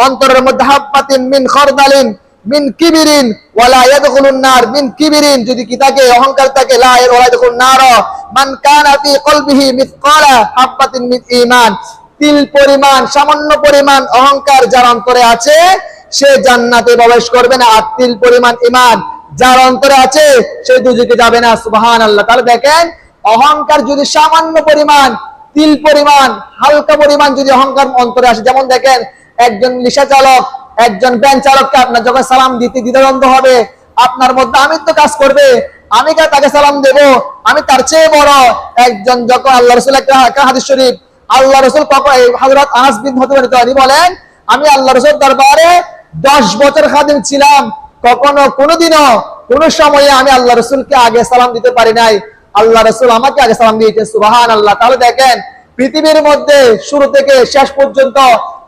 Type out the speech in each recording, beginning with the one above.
অন্তরের মধ্যে হাব্বাতিন মিন খারদালিন মিন কিবিরিন ওয়ালা ইয়াদখুলুন নার মিন কিবিরিন, যদি কি থাকে অহংকার থাকে, লা ইয়াদখুলুন নার মান কানা ফি কলবিহি মিসকালা হাব্বাতিন মিন ঈমান, তিল পরিমাণ, সামান্য পরিমাণ অহংকার যার অন্তরে আছে সে জান্নাতে প্রবেশ করবে না। আর তিল পরিমাণ ঈমান যার অন্তরে আছে সে দুজকে যাবে না। সুবহানাল্লাহ। তাহলে দেখেন, অহংকার যদি সামান্য পরিমাণ, তিল পরিমাণ, হালকা পরিমাণ যদি অহংকার অন্তরে আসে, যেমন দেখেন একজন রিক্সা চালক, একজন ভ্যান চালককে আপনার যখন সালাম দিতে দ্বিধাদ্বন্দ্ব হবে, আপনার মধ্যে আমি তো কাজ করবে, আমি তাকে সালাম দেব, আমি তার চেয়ে বড়। একজন যখন আল্লাহ রাসূল একটা হাদিস শরীফ, আল্লাহ রাসূল হযরত আনাস বিন মালিক বলেন, আমি আল্লাহ রাসূল দরবারে 10 বছর খাদিম ছিলাম, কখনো কোনোদিনও কোন সময়ে আমি আল্লাহ রাসূলকে আগে সালাম দিতে পারি নাই, আল্লাহ রাসূল আমাকে আগে সালাম দিয়েছেন। সুবহানাল্লাহ। তাহলে দেখেন, পৃথিবীর মধ্যে শুরু থেকে শেষ পর্যন্ত,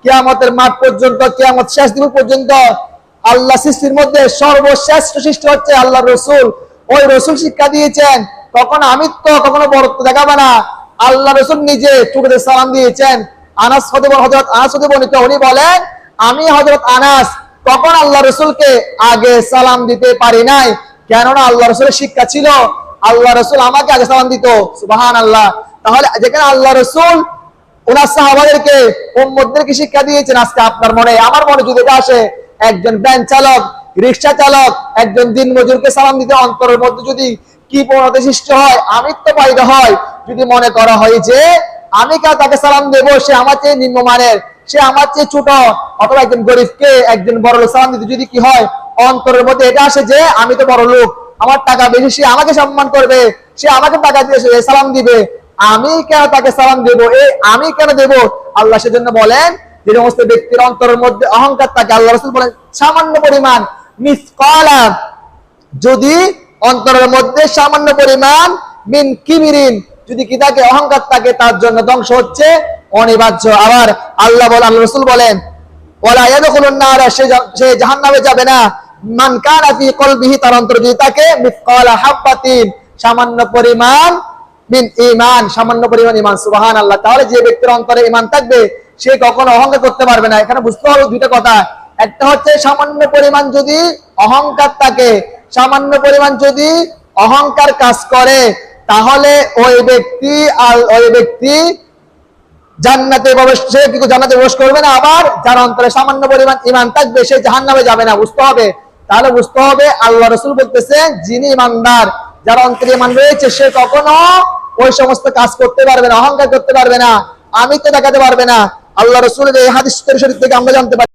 কিয়ামতের মাঠ পর্যন্ত, কিয়ামত শেষ দিবস পর্যন্ত আল্লাহ সৃষ্টির মধ্যে সর্বশ্রেষ্ঠ সৃষ্টি হচ্ছে আল্লাহ রাসূল। ওই রাসূল শিক্ষা দিয়েছেন কখনো আমিত্ব, কখনো বরত্ব দেখাবে না। আল্লাহ রাসূল নিজে ছোটদের সালাম দিয়েছেন। হযরত আনাস বর্ণিত, উনি বলেন, আমি হযরত আনাস কখন আল্লাহ রাসূলকে আগে সালাম দিতে পারি নাই, কেননা আল্লাহ রাসূলের শিক্ষা ছিল আল্লাহ রাসূল আমাকে আগে সালাম দিত। সুবহানাল্লাহ। তাহলে যেখানে আল্লাহ রাসূল ওনার সাহাবাদেরকে, উম্মতদেরকে শিক্ষা দিয়েছেন, আজকে আপনার মনে, আমার মনে যদি এটা আসে, একজন ভ্যান চালক, রিকশা চালক, একজন দিনমজুরকে সালাম দিতে অন্তরের মধ্যে যদি কি প্রবণতা সৃষ্টি হয়, আমিত্ব পাইতে হয়, যদি মনে করা হয় যে আমি তাকে সালাম দেব, সে আমার চেয়ে নিম্নমানের, সে আমার চেয়ে ছোট, অথবা একজন গরিবকে একজন বড় লোক সালাম দিতে যদি কি হয়, অন্তরের মধ্যে এটা আসে যে আমি তো বড় লোক, আমার টাকা বেশি, সে আমাকে সম্মান করবে, সে আমাকে টাকা দিয়ে সালাম দিবে, আমি কেন তাকে সালাম দেব, আমি কেন দেব? আল্লাহ সেজন্য বলেন, যে সমস্ত ব্যক্তির অন্তরের মধ্যে অহংকার থাকে, আল্লাহ রাসূল বলেন সামান্য পরিমাণ, মিসকালা, যদি অন্তরের মধ্যে সামান্য পরিমাণ, মিন কিবিরিন, যদি কি থাকে অহংকার থাকে, তার জন্য ধ্বংস হচ্ছে অনিবার্য। আবার আল্লাহ রাসূল বলেন, ওয়ালা ইয়াদখুলুন নার, সে জাহান্নামে যাবে না, মান কানা ফি কলবিহি, তার অন্তরে যদি থাকে মিসকালা হাব্বাতিন, সামান্য পরিমাণ, মিন ঈমান, সামান্য পরিমাণ ঈমান। সুবহানাল্লাহ। তাহলে যে ব্যক্তির অন্তরে ঈমান থাকবে সে কখনো অহংকার করতে পারবে না। এখানে বুঝতে হবে দুইটা কথা, একটা হচ্ছে সামান্য পরিমাণ যদি অহংকার থাকে, সামান্য পরিমাণ যদি অহংকার কাজ করে, তাহলে ওই ব্যক্তি জান্নাতে প্রবেশ করবে না। আবার যার অন্তরে সামান্য পরিমাণ ঈমান থাকবে সে জাহান্নামে যাবে না। বুঝতে হবে। তাহলে বুঝতে হবে, আল্লাহ রাসূল বলতেছেন, যিনি ঈমানদার, যার অন্তরে ঈমান রয়েছে, সে কখনো ওই সমস্ত কাজ করতে পারবে না, অহংকার করতে পারবে না, আমিত্ব দেখাতে পারবে না। আল্লাহ রাসূলের এই হাদিস শরীফ থেকে আমরা জানতে পারি।